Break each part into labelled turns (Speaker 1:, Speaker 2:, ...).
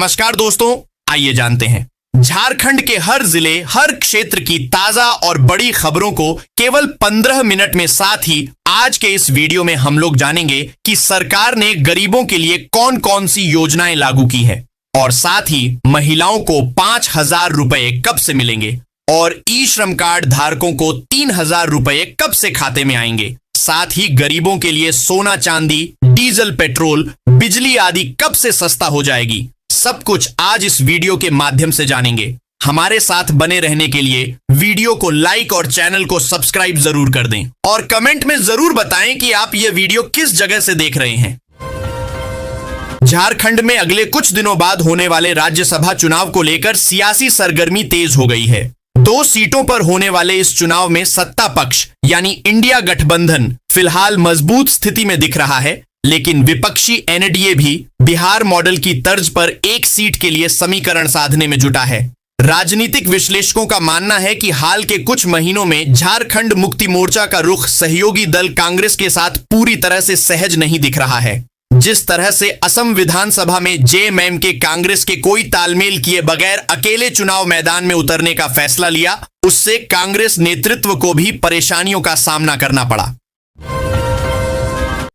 Speaker 1: नमस्कार दोस्तों, आइए जानते हैं झारखंड के हर जिले, हर क्षेत्र की ताजा और बड़ी खबरों को केवल 15 मिनट में। साथ ही आज के इस वीडियो में हम लोग जानेंगे कि सरकार ने गरीबों के लिए कौन कौन सी योजनाएं लागू की है और साथ ही महिलाओं को 5,000 रुपए कब से मिलेंगे और ई श्रम कार्ड धारकों को 3,000 रुपए कब से खाते में आएंगे। साथ ही गरीबों के लिए सोना चांदी, डीजल, पेट्रोल, बिजली आदि कब से सस्ता हो जाएगी। सब कुछ आज इस वीडियो के माध्यम से जानेंगे। हमारे साथ बने रहने के लिए वीडियो को लाइक और चैनल को सब्सक्राइब जरूर कर दें और कमेंट में जरूर बताएं कि आप ये वीडियो किस जगह से देख रहे हैं। झारखंड में अगले कुछ दिनों बाद होने वाले राज्यसभा चुनाव को लेकर सियासी सरगर्मी तेज हो गई है। 2 सीटों पर होने वाले इस चुनाव में सत्ता पक्ष यानी इंडिया गठबंधन फिलहाल मजबूत स्थिति में दिख रहा है, लेकिन विपक्षी एनडीए भी बिहार मॉडल की तर्ज पर एक सीट के लिए समीकरण साधने में जुटा है। राजनीतिक विश्लेषकों का मानना है कि हाल के कुछ महीनों में झारखंड मुक्ति मोर्चा का रुख सहयोगी दल कांग्रेस के साथ पूरी तरह से सहज नहीं दिख रहा है। जिस तरह से असम विधानसभा में जेएमएम के कांग्रेस के कोई तालमेल किए बगैर अकेले चुनाव मैदान में उतरने का फैसला लिया, उससे कांग्रेस नेतृत्व को भी परेशानियों का सामना करना पड़ा।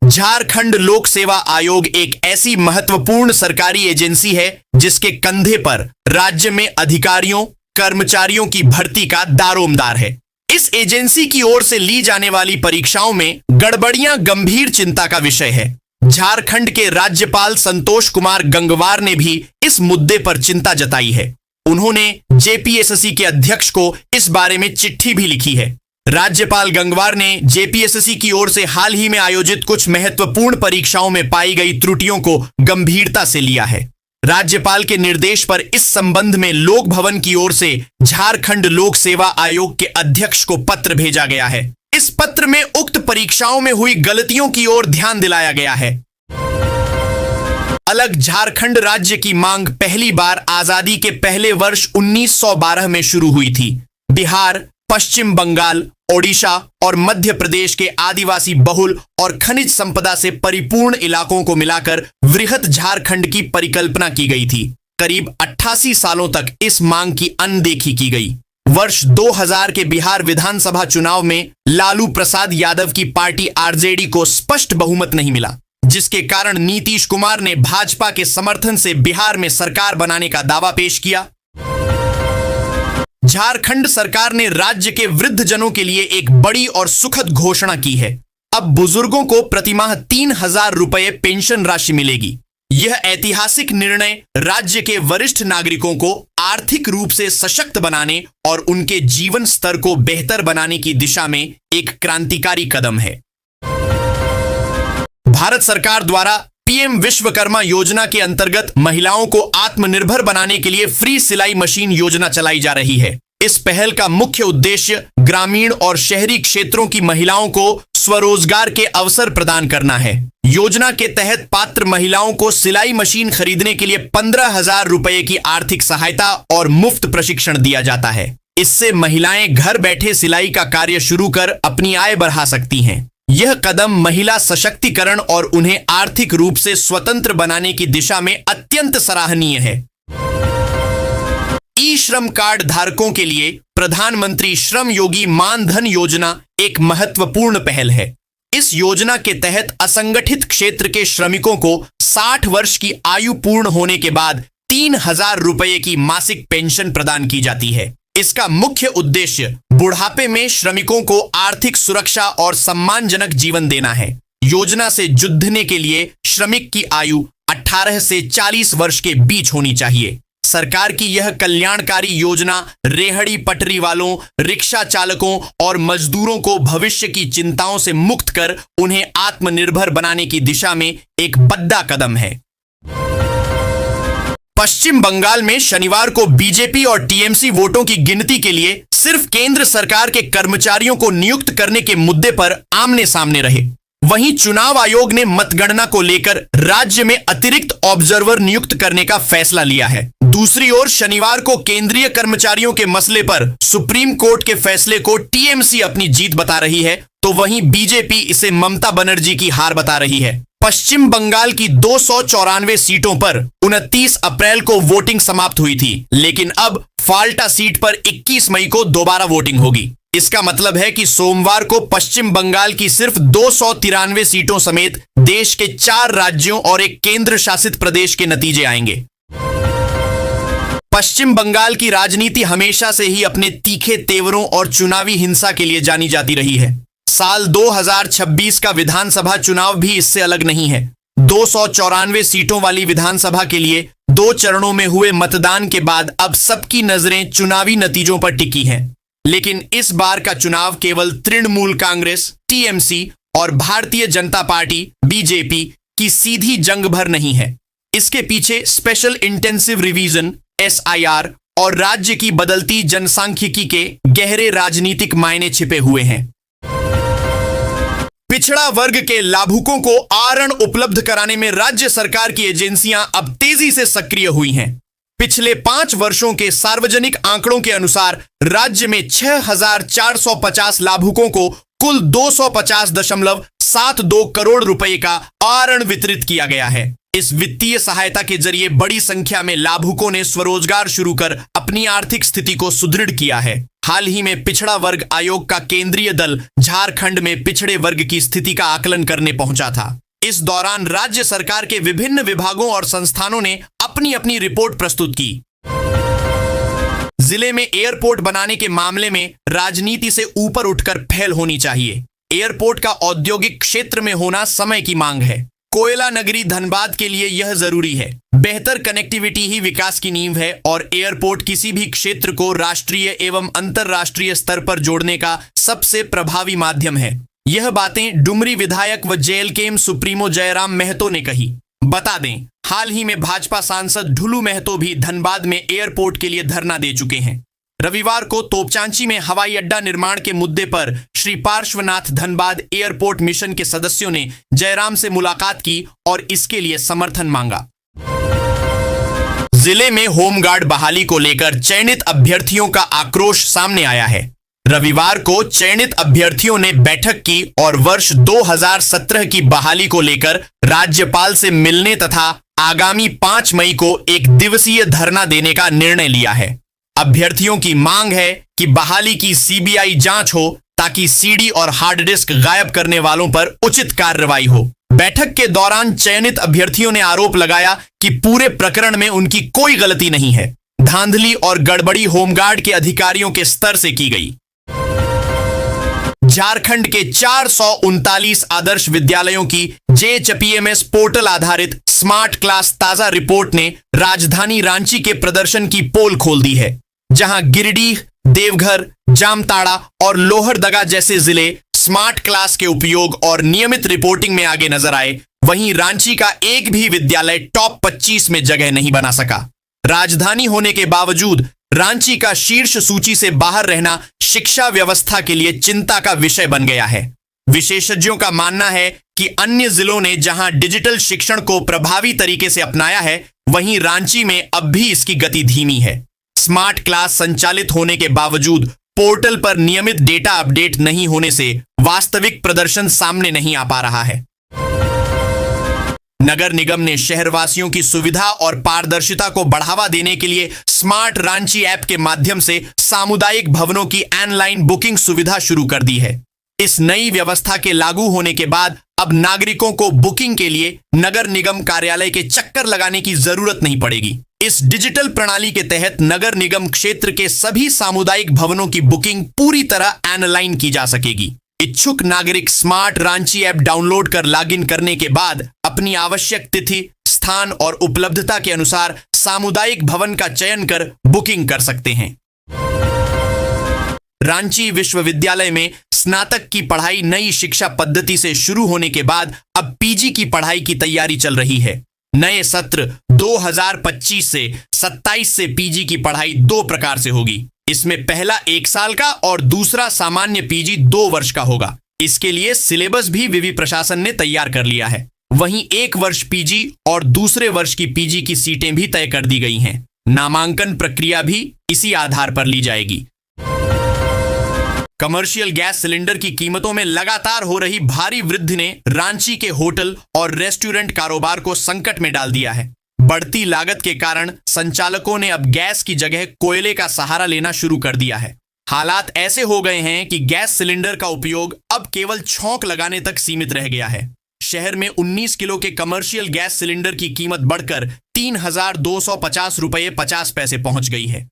Speaker 1: झारखंड लोक सेवा आयोग एक ऐसी महत्वपूर्ण सरकारी एजेंसी है जिसके कंधे पर राज्य में अधिकारियों, कर्मचारियों की भर्ती का दारोमदार है। इस एजेंसी की ओर से ली जाने वाली परीक्षाओं में गड़बड़ियां गंभीर चिंता का विषय है। झारखंड के राज्यपाल संतोष कुमार गंगवार ने भी इस मुद्दे पर चिंता जताई है। उन्होंने जेपीएसएससी के अध्यक्ष को इस बारे में चिट्ठी भी लिखी है। राज्यपाल गंगवार ने जेपीएसएससी की ओर से हाल ही में आयोजित कुछ महत्वपूर्ण परीक्षाओं में पाई गई त्रुटियों को गंभीरता से लिया है। राज्यपाल के निर्देश पर इस संबंध में लोक भवन की ओर से झारखंड लोक सेवा आयोग के अध्यक्ष को पत्र भेजा गया है। इस पत्र में उक्त परीक्षाओं में हुई गलतियों की ओर ध्यान दिलाया गया है। अलग झारखंड राज्य की मांग पहली बार आजादी के पहले वर्ष 1912 में शुरू हुई थी। बिहार, पश्चिम बंगाल, ओडिशा और मध्य प्रदेश के आदिवासी बहुल और खनिज संपदा से परिपूर्ण इलाकों को मिलाकर वृहत झारखंड की परिकल्पना की गई थी। करीब 88 सालों तक इस मांग की अनदेखी की गई। वर्ष 2000 के बिहार विधानसभा चुनाव में लालू प्रसाद यादव की पार्टी आरजेडी को स्पष्ट बहुमत नहीं मिला, जिसके कारण नीतीश कुमार ने भाजपा के समर्थन से बिहार में सरकार बनाने का दावा पेश किया। झारखंड सरकार ने राज्य के वृद्धजनों के लिए एक बड़ी और सुखद घोषणा की है। अब बुजुर्गों को प्रतिमाह 3,000 रुपए पेंशन राशि मिलेगी। यह ऐतिहासिक निर्णय राज्य के वरिष्ठ नागरिकों को आर्थिक रूप से सशक्त बनाने और उनके जीवन स्तर को बेहतर बनाने की दिशा में एक क्रांतिकारी कदम है। भारत सरकार द्वारा पीएम विश्वकर्मा योजना के अंतर्गत महिलाओं को आत्मनिर्भर बनाने के लिए फ्री सिलाई मशीन योजना चलाई जा रही है। इस पहल का मुख्य उद्देश्य ग्रामीण और शहरी क्षेत्रों की महिलाओं को स्वरोजगार के अवसर प्रदान करना है। योजना के तहत पात्र महिलाओं को सिलाई मशीन खरीदने के लिए 15,000 रुपए की आर्थिक सहायता और मुफ्त प्रशिक्षण दिया जाता है। इससे महिलाएं घर बैठे सिलाई का कार्य शुरू कर अपनी आय बढ़ा सकती हैं। यह कदम महिला सशक्तिकरण और उन्हें आर्थिक रूप से स्वतंत्र बनाने की दिशा में अत्यंत सराहनीय है। ई श्रम कार्ड धारकों के लिए प्रधानमंत्री श्रम योगी मान धन योजना एक महत्वपूर्ण पहल है। इस योजना के तहत असंगठित क्षेत्र के श्रमिकों को 60 वर्ष की आयु पूर्ण होने के बाद 3,000 रुपए की मासिक पेंशन प्रदान की जाती है। इसका मुख्य उद्देश्य बुढ़ापे में श्रमिकों को आर्थिक सुरक्षा और सम्मानजनक जीवन देना है। योजना से जुड़ने के लिए श्रमिक की आयु 18 से 40 वर्ष के बीच होनी चाहिए। सरकार की यह कल्याणकारी योजना रेहड़ी पटरी वालों, रिक्शा चालकों और मजदूरों को भविष्य की चिंताओं से मुक्त कर उन्हें आत्मनिर्भर बनाने की दिशा में एक बड़ा कदम है। पश्चिम बंगाल में शनिवार को बीजेपी और टीएमसी वोटों की गिनती के लिए सिर्फ केंद्र सरकार के कर्मचारियों को नियुक्त करने के मुद्दे पर आमने सामने रहे। वहीं चुनाव आयोग ने मतगणना को लेकर राज्य में अतिरिक्त ऑब्जर्वर नियुक्त करने का फैसला लिया है। दूसरी ओर शनिवार को केंद्रीय कर्मचारियों के मसले पर सुप्रीम कोर्ट के फैसले को टीएमसी अपनी जीत बता रही है, तो वहीं बीजेपी इसे ममता बनर्जी की हार बता रही है। पश्चिम बंगाल की 294 सीटों पर 29 अप्रैल को वोटिंग समाप्त हुई थी, लेकिन अब फाल्टा सीट पर 21 मई को दोबारा वोटिंग होगी। इसका मतलब है कि सोमवार को पश्चिम बंगाल की सिर्फ 293 सीटों समेत देश के 4 राज्यों और एक केंद्र शासित प्रदेश के नतीजे आएंगे। पश्चिम बंगाल की राजनीति हमेशा से ही अपने तीखे तेवरों और चुनावी हिंसा के लिए जानी जाती रही है। साल 2026 का विधानसभा चुनाव भी इससे अलग नहीं है। 294 सीटों वाली विधानसभा के लिए 2 चरणों में हुए मतदान के बाद अब सबकी नजरें चुनावी नतीजों पर टिकी हैं। लेकिन इस बार का चुनाव केवल तृणमूल कांग्रेस टीएमसी और भारतीय जनता पार्टी बीजेपी की सीधी जंग भर नहीं है। इसके पीछे स्पेशल इंटेंसिव रिवीजन SIR और राज्य की बदलती जनसांख्यिकी के गहरे राजनीतिक मायने छिपे हुए हैं। पिछड़ा वर्ग के लाभुकों को आरण उपलब्ध कराने में राज्य सरकार की एजेंसियां अब तेजी से सक्रिय हुई हैं। पिछले 5 वर्षों के सार्वजनिक आंकड़ों के अनुसार राज्य में 6,450 लाभुकों को कुल 250.72 करोड़ रुपए का आरण वितरित किया गया है। इस वित्तीय सहायता के जरिए बड़ी संख्या में लाभुकों ने स्वरोजगार शुरू कर अपनी आर्थिक स्थिति को सुदृढ़ किया है। हाल ही में पिछड़ा वर्ग आयोग का केंद्रीय दल झारखंड में पिछड़े वर्ग की स्थिति का आकलन करने पहुंचा था। इस दौरान राज्य सरकार के विभिन्न विभागों और संस्थानों ने अपनी अपनी रिपोर्ट प्रस्तुत की। जिले में एयरपोर्ट बनाने के मामले में राजनीति से ऊपर उठकर पहल होनी चाहिए। एयरपोर्ट का औद्योगिक क्षेत्र में होना समय की मांग है। कोयला नगरी धनबाद के लिए यह जरूरी है। बेहतर कनेक्टिविटी ही विकास की नींव है और एयरपोर्ट किसी भी क्षेत्र को राष्ट्रीय एवं अंतर्राष्ट्रीय स्तर पर जोड़ने का सबसे प्रभावी माध्यम है। यह बातें डुमरी विधायक व जेएलकेएम सुप्रीमो जयराम महतो ने कही। बता दें, हाल ही में भाजपा सांसद ढुलू महतो भी धनबाद में एयरपोर्ट के लिए धरना दे चुके हैं। रविवार को तोपचांची में हवाई अड्डा निर्माण के मुद्दे पर श्री पार्श्वनाथ धनबाद एयरपोर्ट मिशन के सदस्यों ने जयराम से मुलाकात की और इसके लिए समर्थन मांगा। जिले में होमगार्ड बहाली को लेकर चयनित अभ्यर्थियों का आक्रोश सामने आया है। रविवार को चयनित अभ्यर्थियों ने बैठक की और वर्ष 2017 की बहाली को लेकर राज्यपाल से मिलने तथा आगामी 5 मई को एक दिवसीय धरना देने का निर्णय लिया है। अभ्यर्थियों की मांग है कि बहाली की CBI जांच हो ताकि CD और हार्ड डिस्क गायब करने वालों पर उचित कार्रवाई हो। बैठक के दौरान चयनित अभ्यर्थियों ने आरोप लगाया कि पूरे प्रकरण में उनकी कोई गलती नहीं है। धांधली और गड़बड़ी होमगार्ड के अधिकारियों के स्तर से की गई। झारखंड के 439 आदर्श विद्यालयों की JHPMS पोर्टल आधारित स्मार्ट क्लास ताजा रिपोर्ट ने राजधानी रांची के प्रदर्शन की पोल खोल दी है। जहां गिरिडीह, देवघर, जामताड़ा और लोहरदगा जैसे जिले स्मार्ट क्लास के उपयोग और नियमित रिपोर्टिंग में आगे नजर आए, वहीं रांची का एक भी विद्यालय टॉप 25 में जगह नहीं बना सका। राजधानी होने के बावजूद रांची का शीर्ष सूची से बाहर रहना शिक्षा व्यवस्था के लिए चिंता का विषय बन गया है। विशेषज्ञों का मानना है कि अन्य जिलों ने जहां डिजिटल शिक्षण को प्रभावी तरीके से अपनाया है, वहीं रांची में अब भी इसकी गति धीमी है। स्मार्ट क्लास संचालित होने के बावजूद पोर्टल पर नियमित डेटा अपडेट नहीं होने से वास्तविक प्रदर्शन सामने नहीं आ पा रहा है। नगर निगम ने शहरवासियों की सुविधा और पारदर्शिता को बढ़ावा देने के लिए स्मार्ट रांची ऐप के माध्यम से सामुदायिक भवनों की ऑनलाइन बुकिंग सुविधा शुरू कर दी है। इस नई व्यवस्था के लागू होने के बाद अब नागरिकों को बुकिंग के लिए नगर निगम कार्यालय के चक्कर लगाने की जरूरत नहीं पड़ेगी। इस डिजिटल प्रणाली के तहत नगर निगम क्षेत्र के सभी सामुदायिक भवनों की बुकिंग पूरी तरह ऑनलाइन की जा सकेगी। इच्छुक नागरिक स्मार्ट रांची ऐप डाउनलोड कर लॉगिन करने के बाद अपनी आवश्यक तिथि, स्थान और उपलब्धता के अनुसार सामुदायिक भवन का चयन कर बुकिंग कर सकते हैं। रांची विश्वविद्यालय में स्नातक की पढ़ाई नई शिक्षा पद्धति से शुरू होने के बाद अब PG की पढ़ाई की तैयारी चल रही है। नए सत्र 2025 से 27 से PG की पढ़ाई 2 प्रकार से होगी। इसमें पहला 1 साल का और दूसरा सामान्य PG 2 वर्ष का होगा। इसके लिए सिलेबस भी विवि प्रशासन ने तैयार कर लिया है। वहीं 1 वर्ष PG और दूसरे वर्ष की PG की सीटें भी तय कर दी गई हैं। नामांकन प्रक्रिया भी इसी आधार पर ली जाएगी। कमर्शियल गैस सिलेंडर की कीमतों में लगातार हो रही भारी वृद्धि ने रांची के होटल और रेस्टोरेंट कारोबार को संकट में डाल दिया है। बढ़ती लागत के कारण संचालकों ने अब गैस की जगह कोयले का सहारा लेना शुरू कर दिया है। हालात ऐसे हो गए हैं कि गैस सिलेंडर का उपयोग अब केवल छौंक लगाने तक सीमित रह गया है। शहर में 19 किलो के कमर्शियल गैस सिलेंडर की कीमत बढ़कर 3,250 रुपये 50 पैसे पहुंच गई है।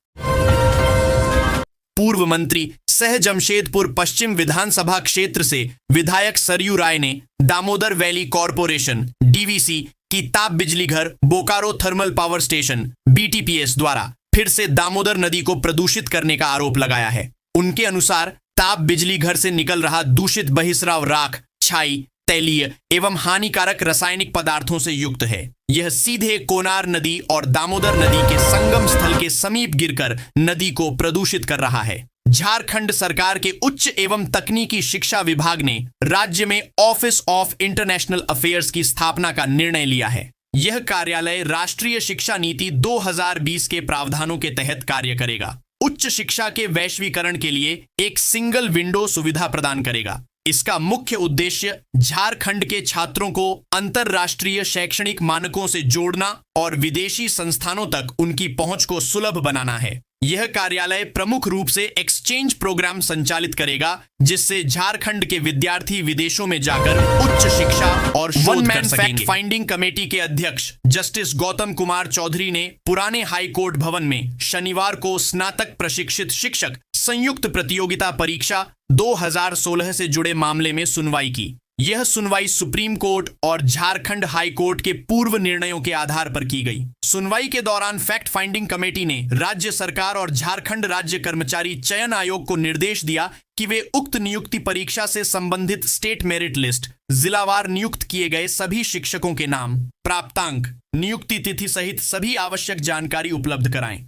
Speaker 1: पूर्व मंत्री सह जमशेदपुर पश्चिम विधानसभा क्षेत्र से विधायक सरयू राय ने दामोदर वैली कॉरपोरेशन डीवीसी की ताप बिजली घर बोकारो थर्मल पावर स्टेशन बीटीपीएस द्वारा फिर से दामोदर नदी को प्रदूषित करने का आरोप लगाया है। उनके अनुसार ताप बिजली घर से निकल रहा दूषित बहिस्राव राख, छाई, तैलीय एवं हानिकारक रासायनिक पदार्थों से युक्त है। यह सीधे कोनार नदी और दामोदर नदी के संगम स्थल के समीप गिरकर नदी को प्रदूषित कर रहा है। झारखंड सरकार के उच्च एवं तकनीकी शिक्षा विभाग ने राज्य में ऑफिस ऑफ इंटरनेशनल अफेयर्स की स्थापना का निर्णय लिया है। यह कार्यालय राष्ट्रीय शिक्षा नीति 2020 के प्रावधानों के तहत कार्य करेगा। उच्च शिक्षा के वैश्वीकरण के लिए एक सिंगल विंडो सुविधा प्रदान करेगा। इसका मुख्य उद्देश्य झारखंड के छात्रों को अंतरराष्ट्रीय शैक्षणिक मानकों से जोड़ना और विदेशी संस्थानों तक उनकी पहुंच को सुलभ बनाना है। यह कार्यालय प्रमुख रूप से एक्सचेंज प्रोग्राम संचालित करेगा, जिससे झारखंड के विद्यार्थी विदेशों में जाकर उच्च शिक्षा और शोध कर सकेंगे। फैक्ट फाइंडिंग कमेटी के अध्यक्ष जस्टिस गौतम कुमार चौधरी ने पुराने हाई कोर्ट भवन में शनिवार को स्नातक प्रशिक्षित शिक्षक संयुक्त प्रतियोगिता परीक्षा 2016 से जुड़े मामले में सुनवाई की। यह सुनवाई सुप्रीम कोर्ट और झारखंड हाई कोर्ट के पूर्व निर्णयों के आधार पर की गई। सुनवाई के दौरान फैक्ट फाइंडिंग कमेटी ने राज्य सरकार और झारखंड राज्य कर्मचारी चयन आयोग को निर्देश दिया कि वे उक्त नियुक्ति परीक्षा से संबंधित स्टेट मेरिट लिस्ट, जिलावार नियुक्त किए गए सभी शिक्षकों के नाम, प्राप्तांक, नियुक्ति तिथि सहित सभी आवश्यक जानकारी उपलब्ध कराएं।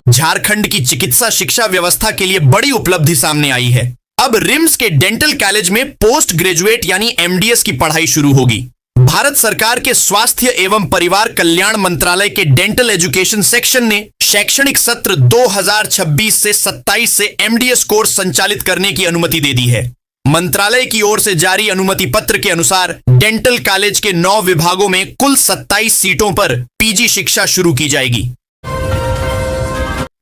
Speaker 1: झारखंड की चिकित्सा शिक्षा व्यवस्था के लिए बड़ी उपलब्धि सामने आई है। अब रिम्स के डेंटल कॉलेज में पोस्ट ग्रेजुएट यानी एमडीएस की पढ़ाई शुरू होगी। भारत सरकार के स्वास्थ्य एवं परिवार कल्याण मंत्रालय के डेंटल एजुकेशन सेक्शन ने शैक्षणिक सत्र 2026 से 27 से एमडीएस कोर्स संचालित करने की अनुमति दे दी है। मंत्रालय की ओर से जारी अनुमति पत्र के अनुसार डेंटल कॉलेज के 9 विभागों में कुल 27 सीटों पर पीजी शिक्षा शुरू की जाएगी।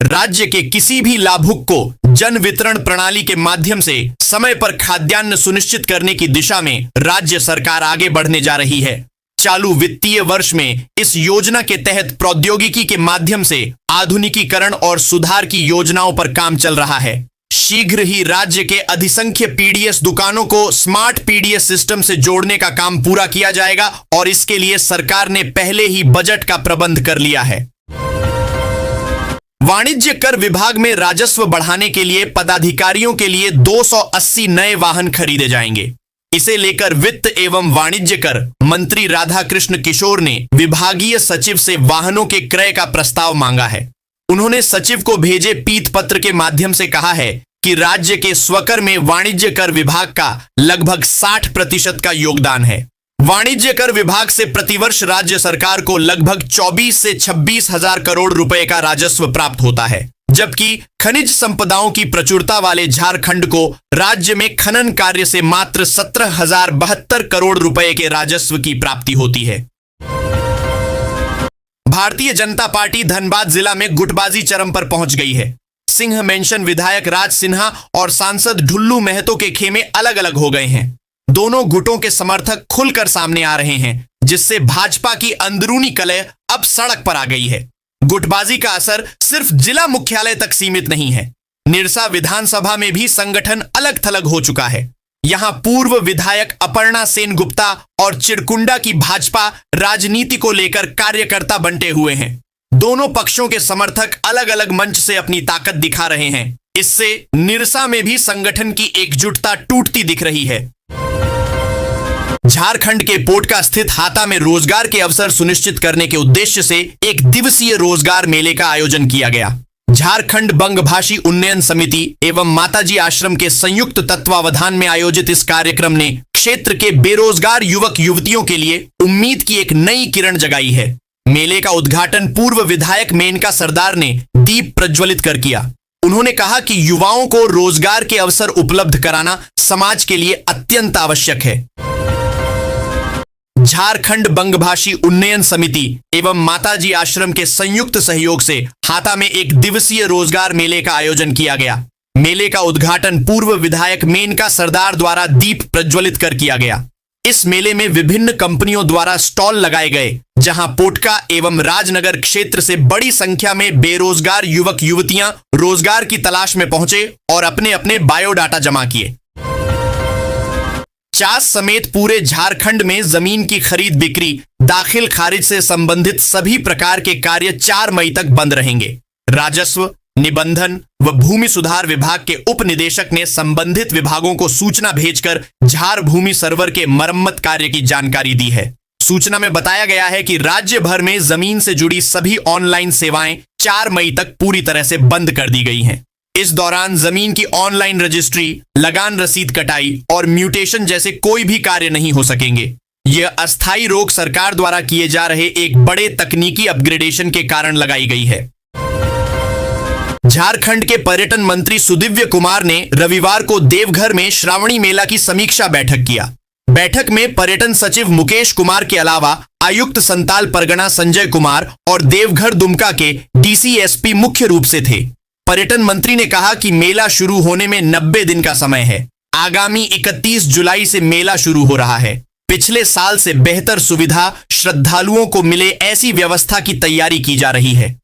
Speaker 1: राज्य के किसी भी लाभुक को जन वितरण प्रणाली के माध्यम से समय पर खाद्यान्न सुनिश्चित करने की दिशा में राज्य सरकार आगे बढ़ने जा रही है। चालू वित्तीय वर्ष में इस योजना के तहत प्रौद्योगिकी के माध्यम से आधुनिकीकरण और सुधार की योजनाओं पर काम चल रहा है। शीघ्र ही राज्य के अधिसंख्य पीडीएस दुकानों को स्मार्ट पीडीएस सिस्टम से जोड़ने का काम पूरा किया जाएगा और इसके लिए सरकार ने पहले ही बजट का प्रबंध कर लिया है। वाणिज्य कर विभाग में राजस्व बढ़ाने के लिए पदाधिकारियों के लिए 280 नए वाहन खरीदे जाएंगे। इसे लेकर वित्त एवं वाणिज्य कर मंत्री राधाकृष्ण किशोर ने विभागीय सचिव से वाहनों के क्रय का प्रस्ताव मांगा है। उन्होंने सचिव को भेजे पीत पत्र के माध्यम से कहा है कि राज्य के स्वकर में वाणिज्य कर विभाग का लगभग 60% का योगदान है। वाणिज्य कर विभाग से प्रतिवर्ष राज्य सरकार को लगभग 24 से 26 हजार करोड़ रुपए का राजस्व प्राप्त होता है, जबकि खनिज संपदाओं की प्रचुरता वाले झारखंड को राज्य में खनन कार्य से मात्र 17,072 करोड़ रुपए के राजस्व की प्राप्ति होती है। भारतीय जनता पार्टी धनबाद जिला में गुटबाजी चरम पर पहुंच गई है। सिंह मेंशन विधायक राज सिन्हा और सांसद ढुल्लू महतो के खेमे अलग अलग हो गए हैं। दोनों गुटों के समर्थक खुलकर सामने आ रहे हैं, जिससे भाजपा की अंदरूनी कलह अब सड़क पर आ गई है। गुटबाजी का असर सिर्फ जिला मुख्यालय तक सीमित नहीं है। निरसा विधानसभा में भी संगठन अलग थलग हो चुका है। यहां पूर्व विधायक अपर्णा सेन गुप्ता और चिरकुंडा की भाजपा राजनीति को लेकर कार्यकर्ता बंटे हुए हैं। दोनों पक्षों के समर्थक अलग अलग मंच से अपनी ताकत दिखा रहे हैं। इससे निरसा में भी संगठन की एकजुटता टूटती दिख रही है। झारखंड के पोटका स्थित हाता में रोजगार के अवसर सुनिश्चित करने के उद्देश्य से एक दिवसीय रोजगार मेले का आयोजन किया गया। झारखंड बंगभाषी उन्नयन समिति एवं माताजी आश्रम के संयुक्त तत्वावधान में आयोजित इस कार्यक्रम ने क्षेत्र के बेरोजगार युवक युवतियों के लिए उम्मीद की एक नई किरण जगाई है। मेले का उद्घाटन पूर्व विधायक मेनका सरदार ने दीप प्रज्वलित कर किया। उन्होंने कहा कि युवाओं को रोजगार के अवसर उपलब्ध कराना समाज के लिए अत्यंत आवश्यक है। झारखंड बंगभाषी उन्नयन समिति एवं माताजी आश्रम के संयुक्त सहयोग से हाता में एक दिवसीय रोजगार मेले का आयोजन किया गया। मेले का उद्घाटन पूर्व विधायक मेनका सरदार द्वारा दीप प्रज्वलित कर किया गया। इस मेले में विभिन्न कंपनियों द्वारा स्टॉल लगाए गए, जहां पोटका एवं राजनगर क्षेत्र से बड़ी संख्या में बेरोजगार युवक युवतियां रोजगार की तलाश में पहुंचे और अपने अपने बायोडाटा जमा किए। चास समेत पूरे झारखंड में जमीन की खरीद बिक्री, दाखिल खारिज से संबंधित सभी प्रकार के कार्य 4 मई तक बंद रहेंगे। राजस्व, निबंधन व भूमि सुधार विभाग के उप निदेशक ने संबंधित विभागों को सूचना भेजकर झार भूमि सर्वर के मरम्मत कार्य की जानकारी दी है। सूचना में बताया गया है कि राज्य भर में जमीन से जुड़ी सभी ऑनलाइन सेवाएं 4 मई तक पूरी तरह से बंद कर दी गई हैं। इस दौरान जमीन की ऑनलाइन रजिस्ट्री, लगान रसीद कटाई और म्यूटेशन जैसे कोई भी कार्य नहीं हो सकेंगे। यह अस्थायी रोक सरकार द्वारा किए जा रहे एक बड़े तकनीकी अपग्रेडेशन के कारण लगाई गई है। झारखंड के पर्यटन मंत्री सुदिव्य कुमार ने रविवार को देवघर में श्रावणी मेला की समीक्षा बैठक किया। बैठक में पर्यटन सचिव मुकेश कुमार के अलावा आयुक्त संताल परगना संजय कुमार और देवघर दुमका के डीसीएसपी मुख्य रूप से थे। पर्यटन मंत्री ने कहा कि मेला शुरू होने में 90 दिन का समय है। आगामी 31 जुलाई से मेला शुरू हो रहा है। पिछले साल से बेहतर सुविधा श्रद्धालुओं को मिले ऐसी व्यवस्था की तैयारी की जा रही है।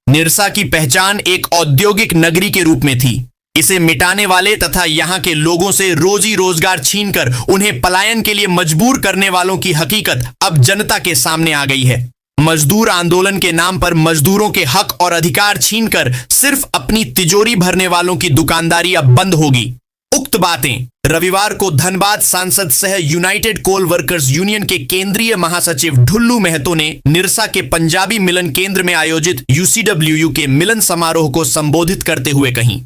Speaker 1: निरसा की पहचान एक औद्योगिक नगरी के रूप में थी। इसे मिटाने वाले तथा यहां के लोगों से रोजी रोजगार छीनकर उन्हें पलायन के लिए मजबूर करने वालों की हकीकत अब जनता के सामने आ गई है। मजदूर आंदोलन के नाम पर मजदूरों के हक और अधिकार छीनकर सिर्फ अपनी तिजोरी भरने वालों की दुकानदारी अब बंद होगी। उक्त बातें रविवार को धनबाद सांसद सह यूनाइटेड कोल वर्कर्स यूनियन के केंद्रीय महासचिव ढुल्लू महतो ने निरसा के पंजाबी मिलन केंद्र में आयोजित यूसीडब्ल्यूयू के मिलन समारोह को संबोधित करते हुए कहीं।